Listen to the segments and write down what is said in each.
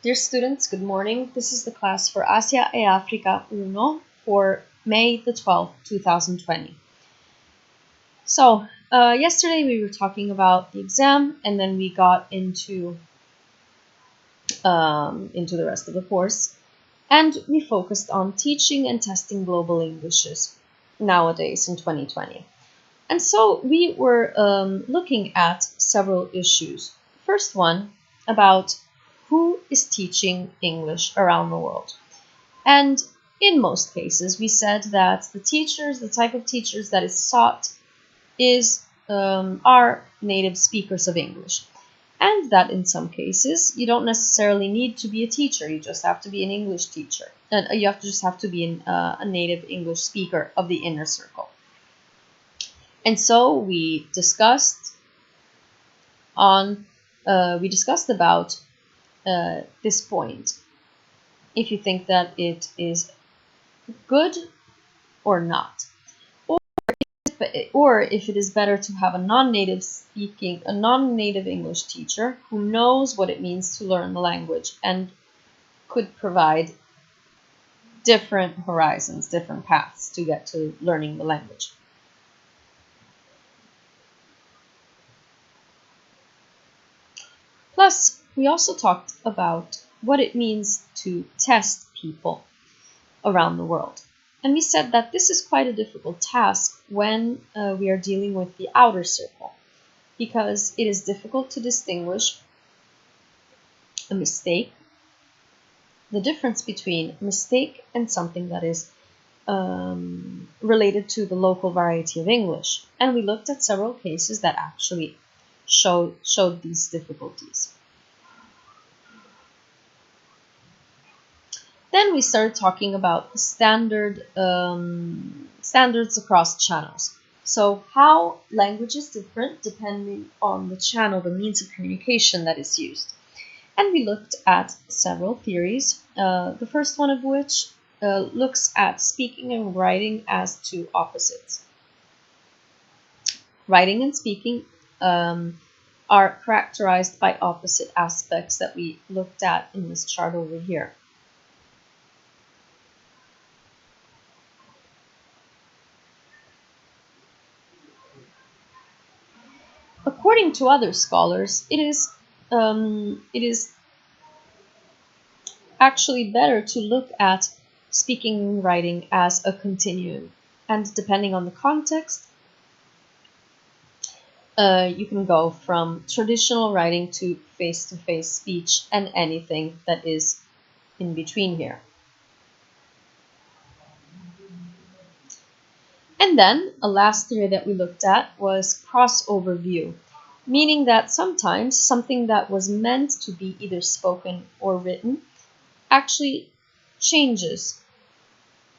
Dear students, good morning. This is the class for Asia e Africa 1 for May the 12th, 2020. So, yesterday we were talking about the exam, and then we got into the rest of the course, and we focused on teaching and testing global Englishes nowadays in 2020. And so we were looking at several issues. First one about who is teaching English around the world. And in most cases, we said that the type of teachers that is sought are native speakers of English. And that in some cases, you don't necessarily need to be a teacher. You just have to be an English teacher. And you just have to be a native English speaker of the inner circle. And so we discussed about this point, if you think that it is good or not, or if it is better to have a non-native English teacher who knows what it means to learn the language and could provide different horizons, different paths to get to learning the language. Plus, we also talked about what it means to test people around the world. And we said that this is quite a difficult task when we are dealing with the outer circle, because it is difficult to distinguish a mistake, the difference between a mistake and something that is related to the local variety of English. And we looked at several cases that actually showed these difficulties. Then we started talking about standards across channels. So how language is different depending on the channel, the means of communication that is used. And we looked at several theories, the first one of which looks at speaking and writing as two opposites. Writing and speaking are characterized by opposite aspects that we looked at in this chart over here. According to other scholars, it is actually better to look at speaking and writing as a continuum, and depending on the context, you can go from traditional writing to face-to-face speech and anything that is in between here. And then a last theory that we looked at was crossover view, meaning that sometimes something that was meant to be either spoken or written actually changes.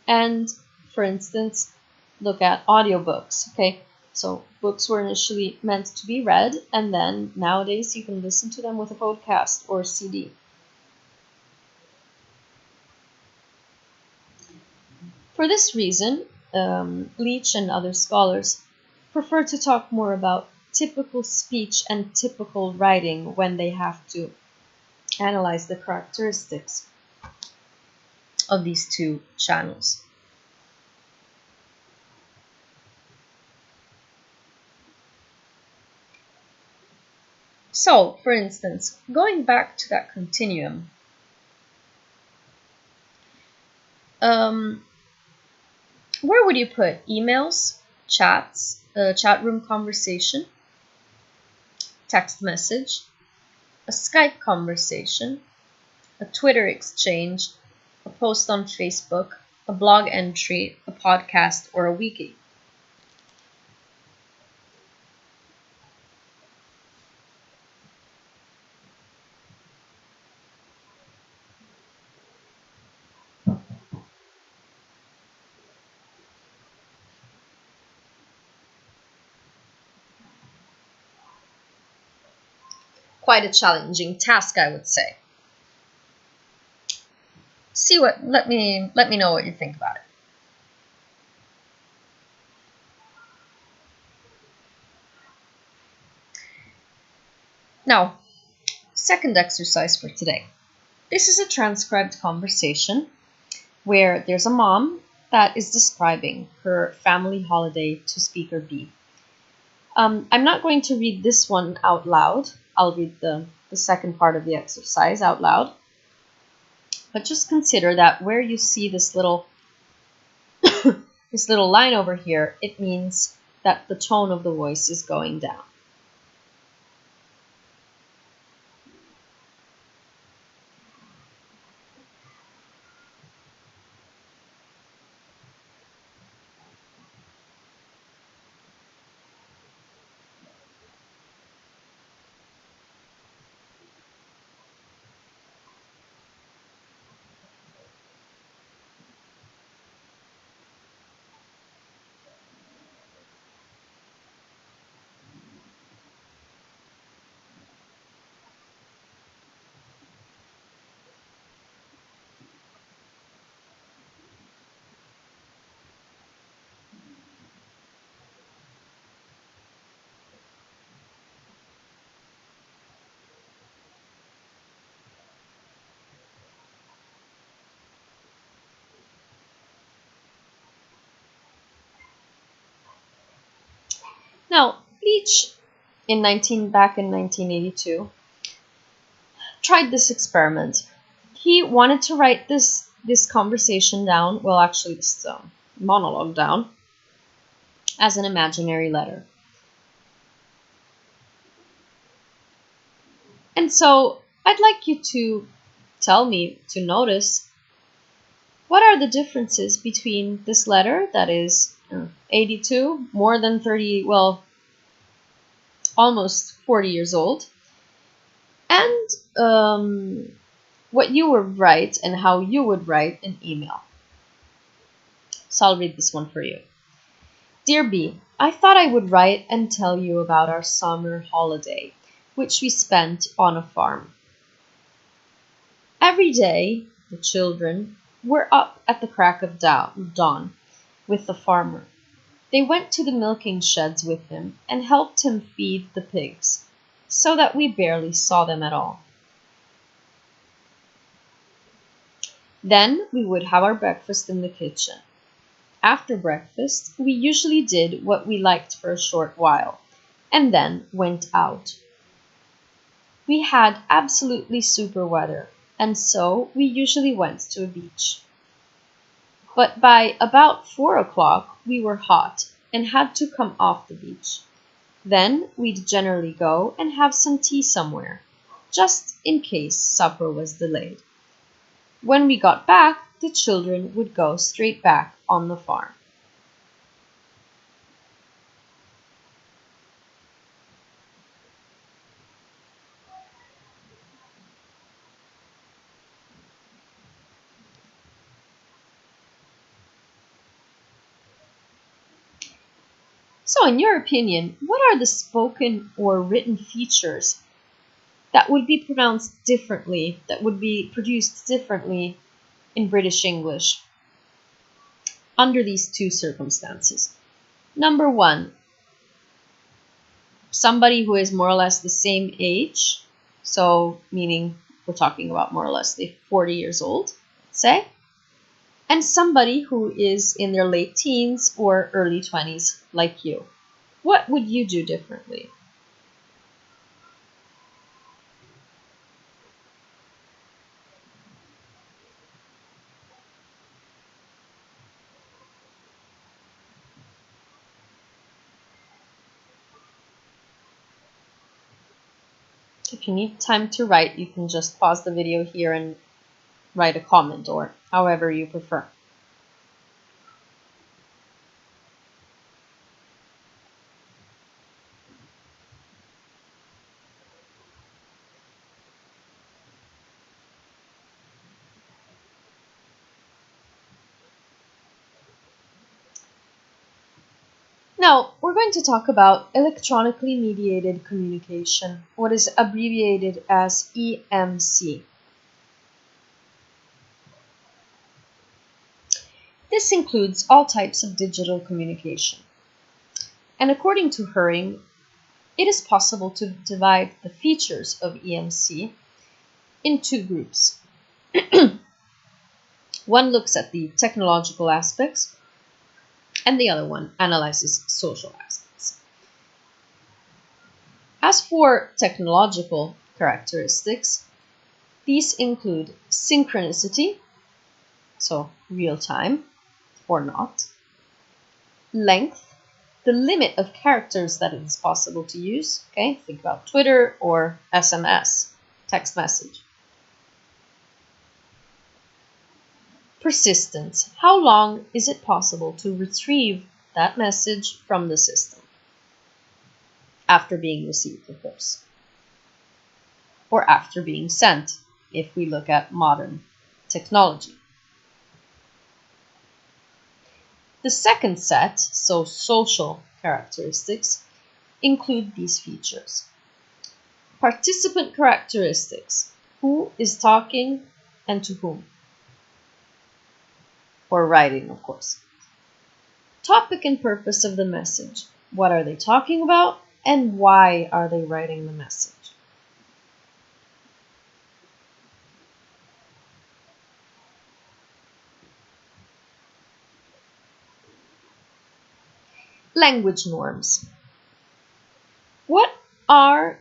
And for instance, look at audiobooks, okay? So books were initially meant to be read, and then nowadays you can listen to them with a podcast or a CD. For this reason, Leach and other scholars prefer to talk more about typical speech and typical writing when they have to analyze the characteristics of these two channels. So, for instance, going back to that continuum, where would you put emails, chats, chat room conversation, text message, a Skype conversation, a Twitter exchange, a post on Facebook, a blog entry, a podcast, or a wiki? Quite a challenging task, I would say. Let me know what you think about it. Now, second exercise for today. This is a transcribed conversation where there's a mom that is describing her family holiday to speaker B. I'm not going to read this one out loud. I'll read the second part of the exercise out loud. But just consider that where you see this little this little line over here, it means that the tone of the voice is going down. Now, Leach back in 1982 tried this experiment. He wanted to write this conversation down, well, actually this monologue down, as an imaginary letter. And so I'd like you to tell me, to notice, what are the differences between this letter that is 82, more than 30, well, almost 40 years old, and what you would write and how you would write an email. So I'll read this one for you. Dear B, I thought I would write and tell you about our summer holiday, which we spent on a farm. Every day, the children were up at the crack of dawn with the farmer. They went to the milking sheds with him and helped him feed the pigs, so that we barely saw them at all. Then we would have our breakfast in the kitchen. After breakfast, we usually did what we liked for a short while, and then went out. We had absolutely super weather, and so we usually went to a beach. But by about 4 o'clock, we were hot and had to come off the beach. Then we'd generally go and have some tea somewhere, just in case supper was delayed. When we got back, the children would go straight back on the farm. So in your opinion, what are the spoken or written features that would be pronounced differently, that would be produced differently in British English under these two circumstances? Number one, somebody who is more or less the same age, so meaning we're talking about more or less 40 years old, let's say, and somebody who is in their late teens or early 20s like you. What would you do differently? If you need time to write, you can just pause the video here and write a comment or however you prefer. Now, we're going to talk about electronically mediated communication, what is abbreviated as EMC. This includes all types of digital communication. And according to Herring, it is possible to divide the features of EMC in two groups. One looks at the technological aspects, and the other one analyzes social aspects. As for technological characteristics, these include synchronicity, so real time or not, length, the limit of characters that it is possible to use. Okay, think about Twitter or SMS, text message. Persistence, how long is it possible to retrieve that message from the system after being received, of course, or after being sent, if we look at modern technology. The second set, so social characteristics, include these features. Participant characteristics, who is talking and to whom, or writing, of course. Topic and purpose of the message, what are they talking about and why are they writing the message. Language norms. What are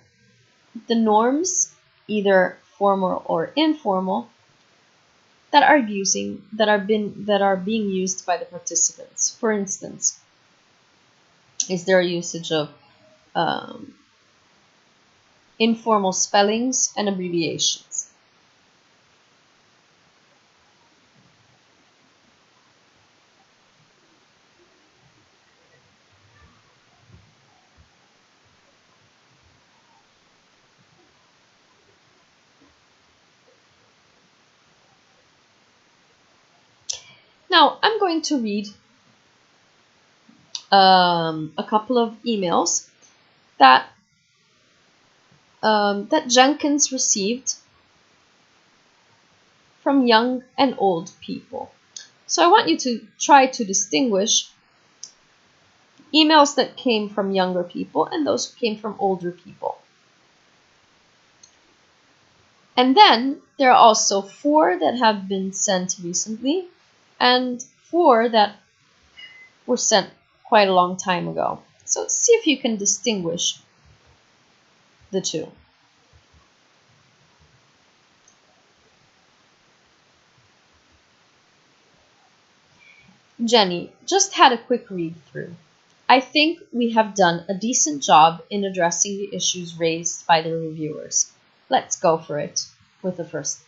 the norms, either formal or informal, that are being used by the participants? For instance, is there a usage of informal spellings and abbreviations? Now, I'm going to read a couple of emails that Jenkins received from young and old people. So I want you to try to distinguish emails that came from younger people and those who came from older people. And then there are also 4 that have been sent recently and 4 that were sent quite a long time ago. So see if you can distinguish the two. Jenny, just had a quick read through. I think we have done a decent job in addressing the issues raised by the reviewers. Let's go for it with the first.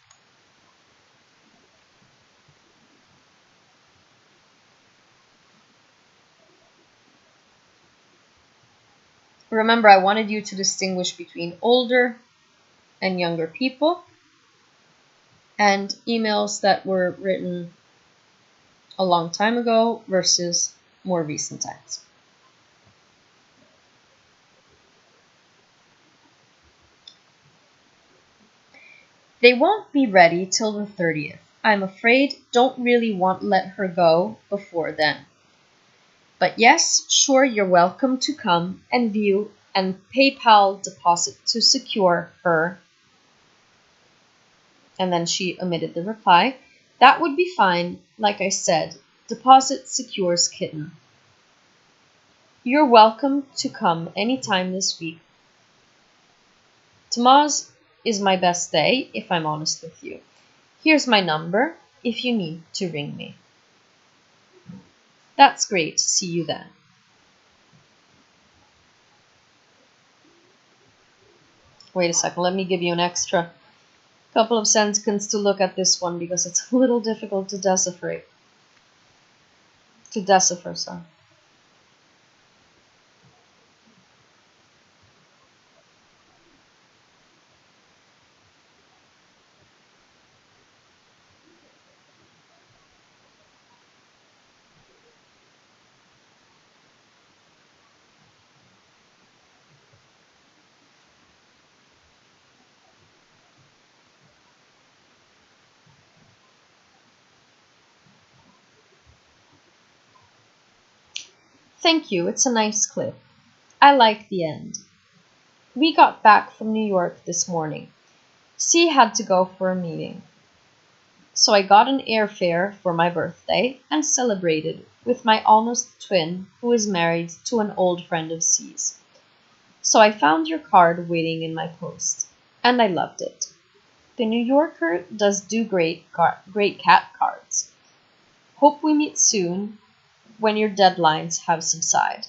Remember, I wanted you to distinguish between older and younger people and emails that were written a long time ago versus more recent times. They won't be ready till the 30th. I'm afraid don't really want to let her go before then. But yes, sure, you're welcome to come and view and PayPal deposit to secure her. And then she omitted the reply. That would be fine. Like I said, deposit secures kitten. You're welcome to come anytime this week. Tomorrow's is my best day, if I'm honest with you. Here's my number if you need to ring me. That's great. See you then. Wait a second. Let me give you an extra couple of seconds to look at this one because it's a little difficult to decipher. Sorry. Thank you. It's a nice clip. I like the end. We got back from New York this morning. C had to go for a meeting. So I got an airfare for my birthday and celebrated with my almost twin who is married to an old friend of C's. So I found your card waiting in my post, and I loved it. The New Yorker does do great cat cards. Hope we meet soon when your deadlines have subsided.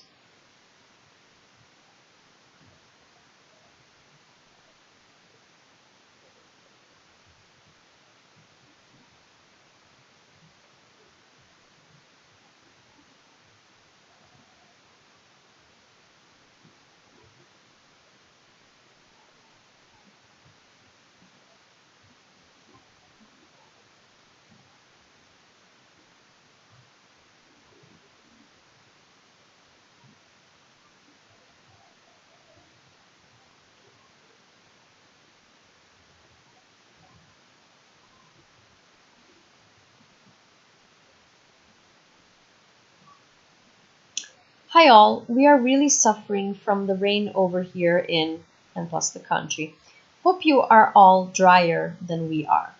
Hi all, we are really suffering from the rain over here in and plus the country. Hope you are all drier than we are.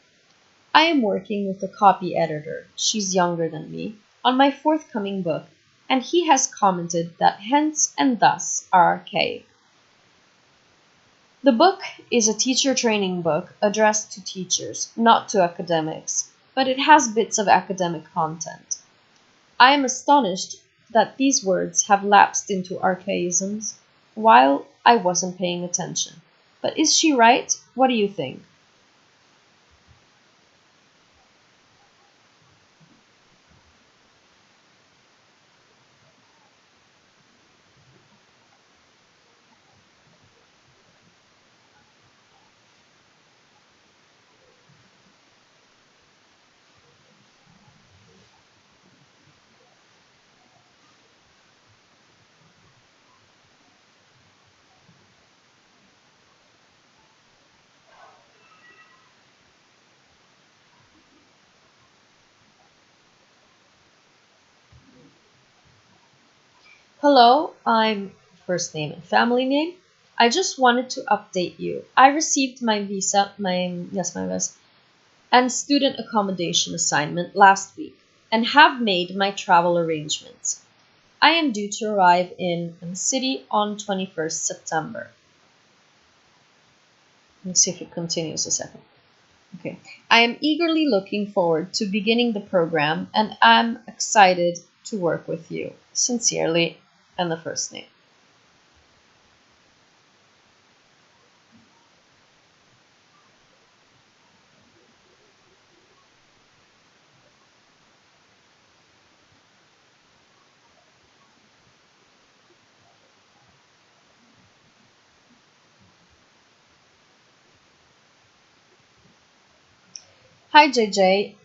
I am working with a copy editor, she's younger than me, on my forthcoming book, and he has commented that hence and thus are archaic. The book is a teacher training book addressed to teachers, not to academics, but it has bits of academic content. I am astonished that these words have lapsed into archaisms while I wasn't paying attention. But is she right? What do you think? Hello, I'm first name and family name. I just wanted to update you. I received my visa, my visa, and student accommodation assignment last week and have made my travel arrangements. I am due to arrive in the city on 21st September. Let's see if it continues a second. Okay. I am eagerly looking forward to beginning the program and I'm excited to work with you. Sincerely, and the first name. Hi JJ.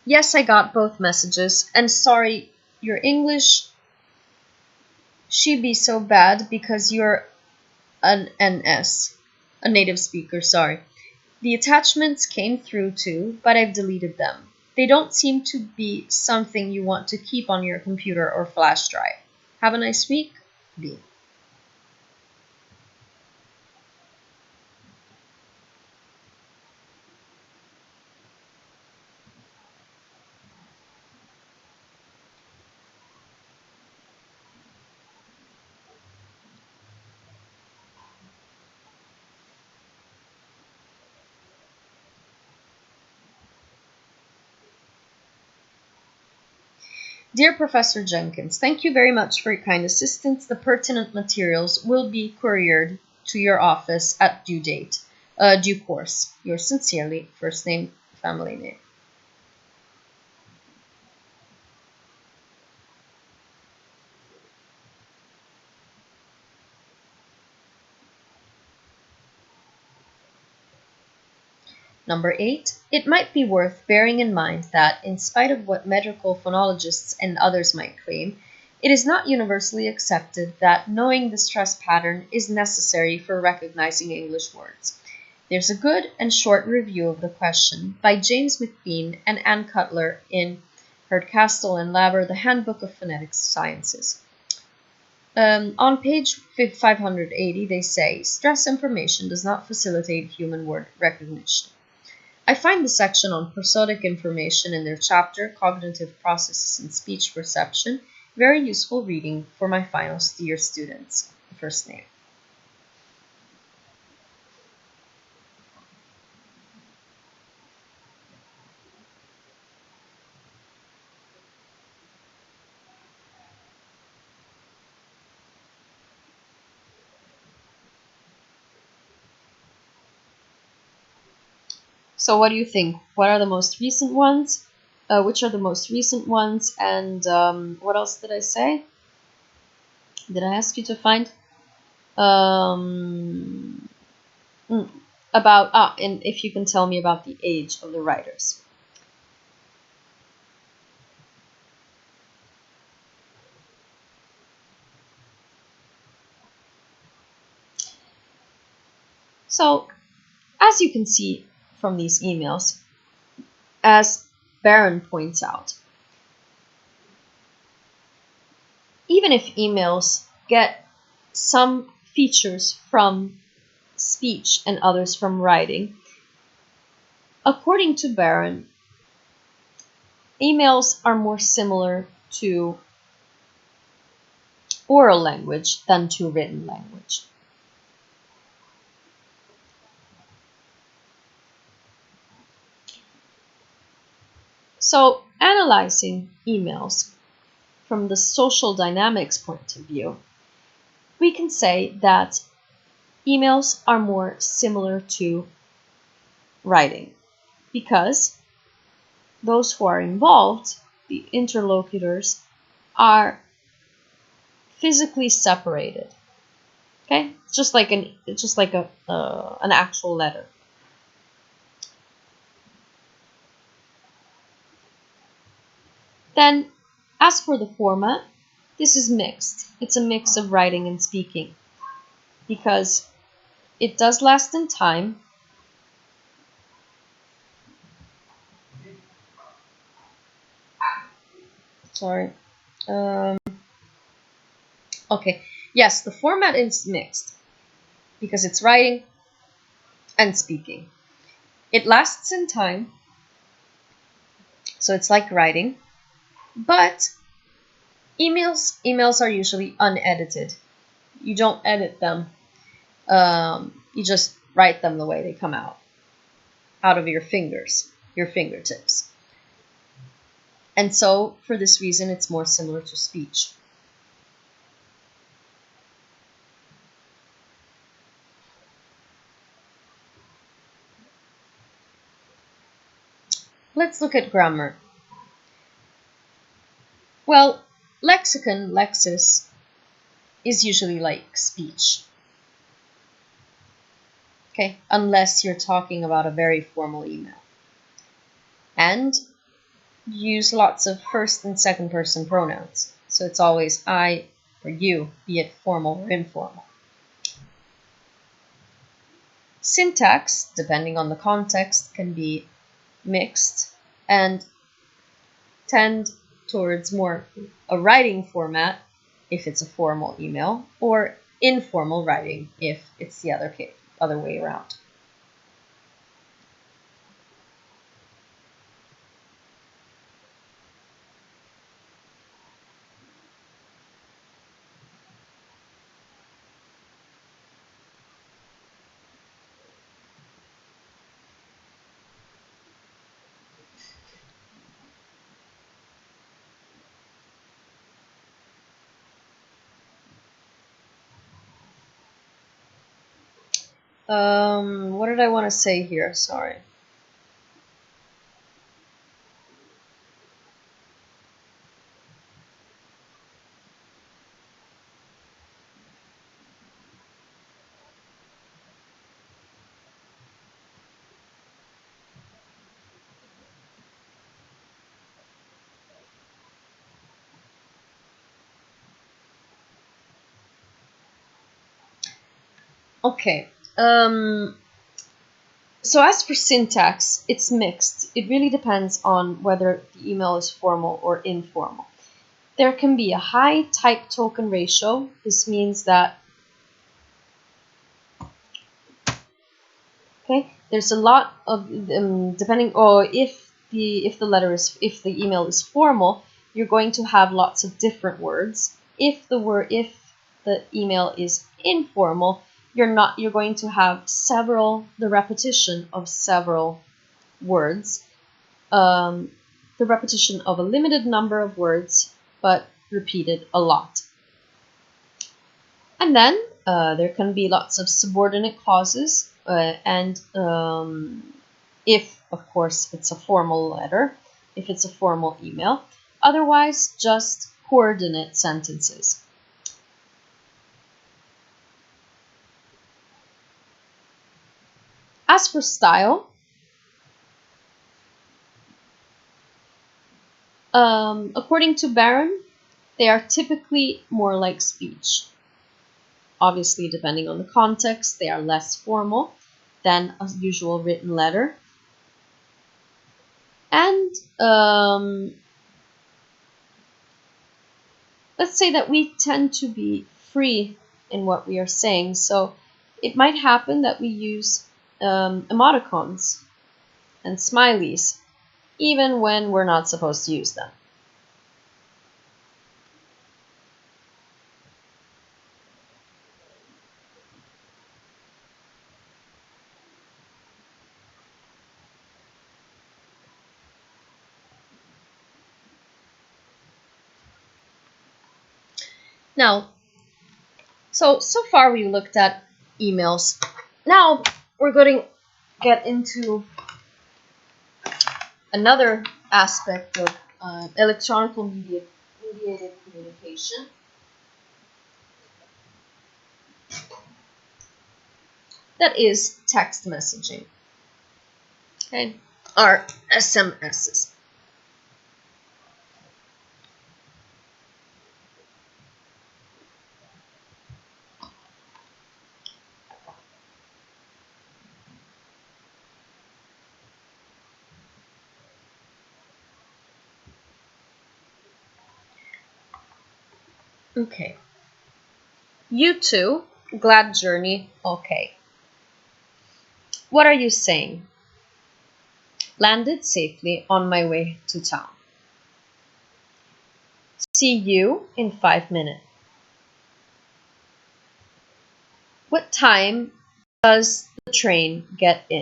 Yes, I got both messages. And sorry, your English she be so bad because you're an NS, a native speaker, sorry. The attachments came through too, but I've deleted them. They don't seem to be something you want to keep on your computer or flash drive. Have a nice week. B. Dear Professor Jenkins, thank you very much for your kind assistance. The pertinent materials will be couriered to your office at due course. Yours sincerely, first name, family name. Number 8, it might be worth bearing in mind that, in spite of what medical phonologists and others might claim, it is not universally accepted that knowing the stress pattern is necessary for recognizing English words. There's a good and short review of the question by James McBean and Ann Cutler in Herdcastle and Laver, The Handbook of Phonetic Sciences. On page 580, they say, stress information does not facilitate human word recognition. I find the section on prosodic information in their chapter, Cognitive Processes in Speech Perception, very useful reading for my final year students. First name. So what do you think? What are the most recent ones? Which are the most recent ones? And what else did I say? Did I ask you to find? Um, and if you can tell me about the age of the writers. So, as you can see from these emails, as Baron points out, even if emails get some features from speech and others from writing, according to Baron, emails are more similar to oral language than to written language. So, analyzing emails from the social dynamics point of view, we can say that emails are more similar to writing because those who are involved, the interlocutors, are physically separated. Okay, it's just like an actual letter. Then, as for the format, this is mixed. It's a mix of writing and speaking because it does last in time. Sorry. Okay. Yes, the format is mixed because it's writing and speaking. It lasts in time, so it's like writing, but emails are usually unedited. You don't edit them. You just write them the way they come out of your fingertips. And so, for this reason, it's more similar to speech. Let's look at grammar. Well, lexicon, lexis, is usually like speech. Okay, unless you're talking about a very formal email. And use lots of first and second person pronouns. So it's always I or you, be it formal or informal. Syntax, depending on the context, can be mixed and tend towards more a writing format if it's a formal email, or informal writing if it's the other way around. What did I want to say here? Sorry. Okay. So as for syntax, it's mixed. It really depends on whether the email is formal or informal. There can be a high type token ratio. This means that there's a lot of depending, or if the email is formal, you're going to have lots of different words. If the email is informal, you're going to have the repetition of several words, the repetition of a limited number of words, but repeated a lot. And then there can be lots of subordinate clauses, and if, of course, it's a formal letter, if it's a formal email. Otherwise, just coordinate sentences. As for style, according to Barron, they are typically more like speech. Obviously, depending on the context, they are less formal than a usual written letter. And let's say that we tend to be free in what we are saying. So it might happen that we use emoticons and smileys, even when we're not supposed to use them. Now, so far we looked at emails. Now we're going to get into another aspect of electronic mediated communication. That is text messaging. Okay, or SMSs. Okay. You too. Glad journey. Okay. What are you saying? Landed safely on my way to town. See you in 5 minutes. What time does the train get in?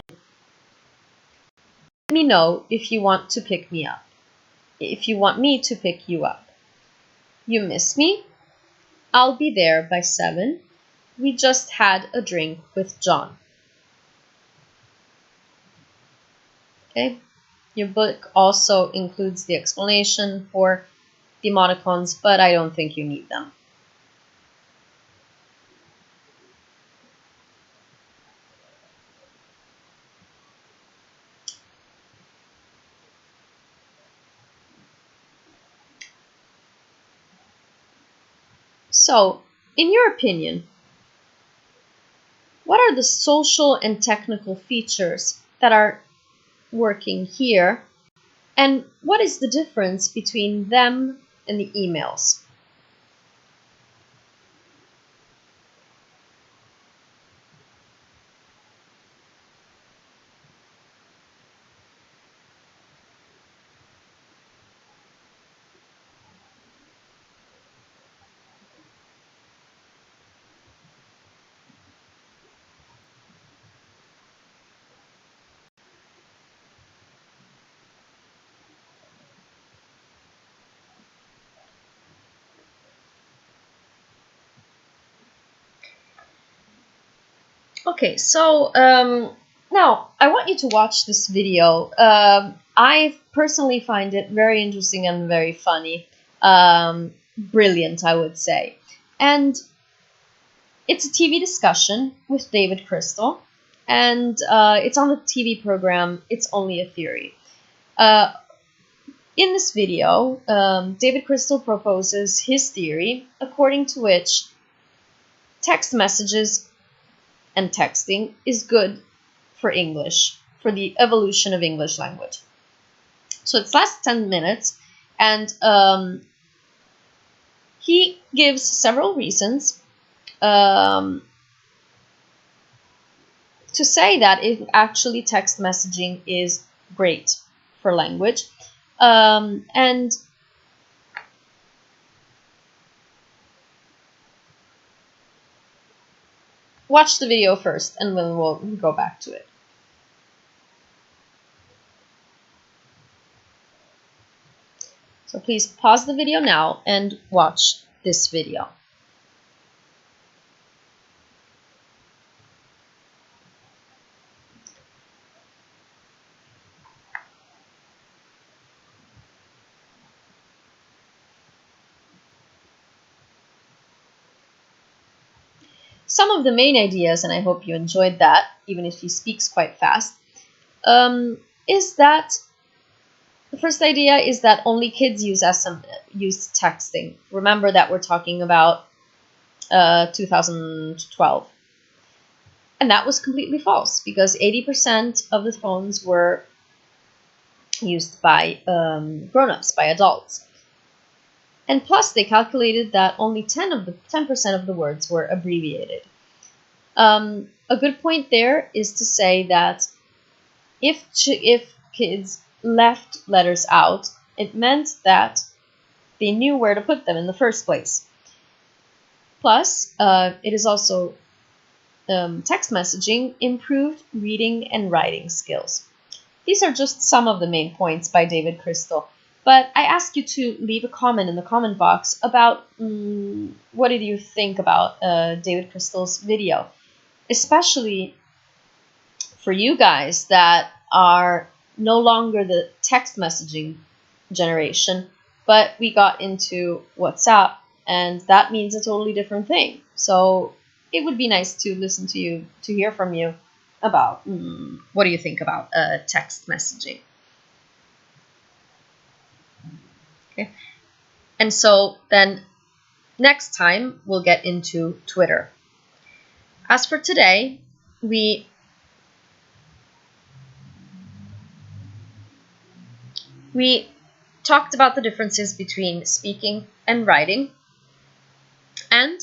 Let me know if you want to pick me up. If you want me to pick you up. You miss me? I'll be there by 7. We just had a drink with John. Okay. Your book also includes the explanation for the emoticons, but I don't think you need them. So, in your opinion, what are the social and technical features that are working here, and what is the difference between them and the emails? Okay, so now I want you to watch this video. I personally find it very interesting and very funny. Brilliant, I would say. And it's a TV discussion with David Crystal, and it's on the TV program It's Only a Theory. In this video, David Crystal proposes his theory, according to which text messages and texting is good for English, for the evolution of English language. So it's last 10 minutes, and he gives several reasons to say that if actually text messaging is great for language. And watch the video first, and then we'll go back to it. So please pause the video now and watch this video. Some of the main ideas, and I hope you enjoyed that, even if he speaks quite fast, is that the first idea is that only kids use texting. Remember that we're talking about 2012. And that was completely false, because 80% of the phones were used by grown-ups, by adults. And plus, they calculated that only 10% of the words were abbreviated. A good point there is to say that if kids left letters out, it meant that they knew where to put them in the first place. Plus, it is also text messaging improved reading and writing skills. These are just some of the main points by David Crystal. But I ask you to leave a comment in the comment box about what did you think about David Crystal's video, especially for you guys that are no longer the text messaging generation, but we got into WhatsApp, and that means a totally different thing. So it would be nice to listen to you, to hear from you about what do you think about text messaging. Okay. And so then next time we'll get into Twitter. As for today, we talked about the differences between speaking and writing, and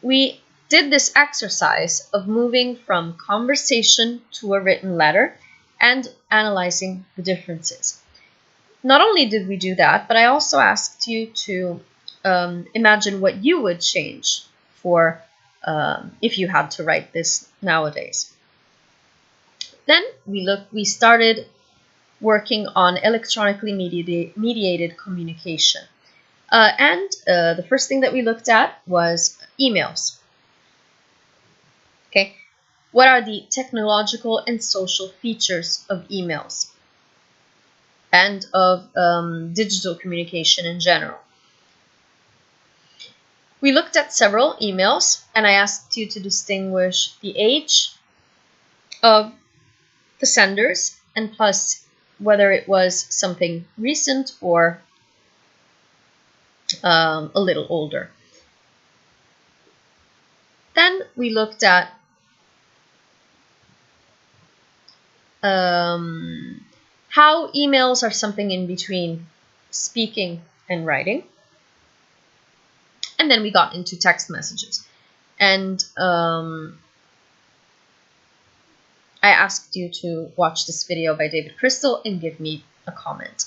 we did this exercise of moving from conversation to a written letter and analyzing the differences. Not only did we do that, but I also asked you to imagine what you would change for if you had to write this nowadays. Then we started working on electronically mediated communication. And the first thing that we looked at was emails. Okay, what are the technological and social features of emails and of digital communication in general? We looked at several emails, and I asked you to distinguish the age of the senders, and plus whether it was something recent or a little older. Then we looked at how emails are something in between speaking and writing. And then we got into text messages. And I asked you to watch this video by David Crystal and give me a comment.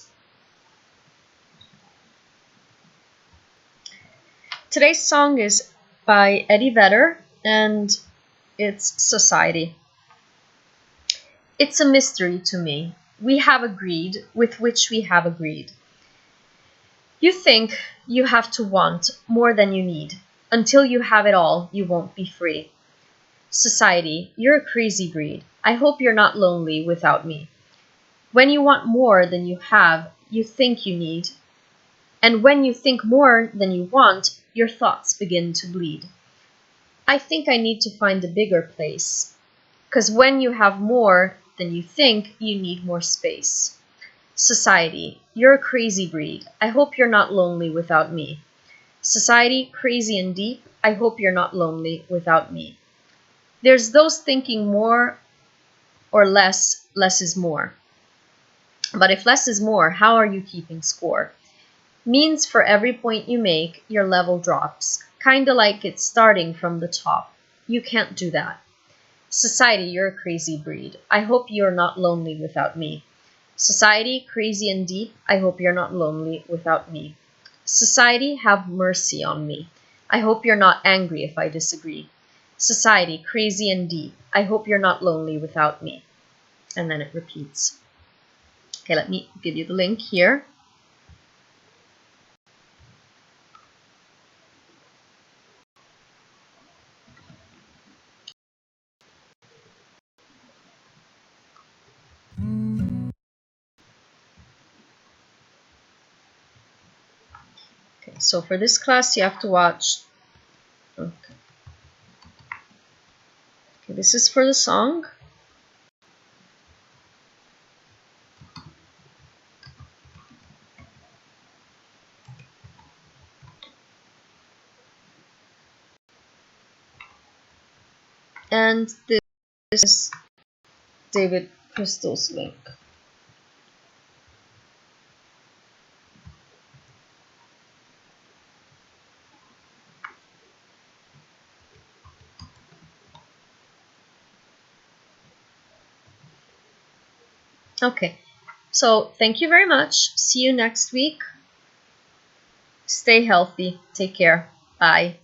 Today's song is by Eddie Vedder, and it's Society. It's a mystery to me. We have agreed with which we have agreed. You think you have to want more than you need. Until you have it all, you won't be free. Society, you're a crazy breed. I hope you're not lonely without me. When you want more than you have, you think you need. And when you think more than you want, your thoughts begin to bleed. I think I need to find a bigger place. 'Cause when you have more than you think, you need more space. Society, you're a crazy breed. I hope you're not lonely without me. Society, crazy and deep. I hope you're not lonely without me. There's those thinking more or less is more. But if less is more, how are you keeping score? Means for every point you make, your level drops. Kinda like it's starting from the top. You can't do that. Society, you're a crazy breed. I hope you're not lonely without me. Society, crazy and deep. I hope you're not lonely without me. Society, have mercy on me. I hope you're not angry if I disagree. Society, crazy and deep. I hope you're not lonely without me. And then it repeats. Okay, let me give you the link here. Okay, so for this class, you have to watch. Okay, this is for the song. And this is David Crystal's link. Okay, so thank you very much. See you next week. Stay healthy. Take care. Bye.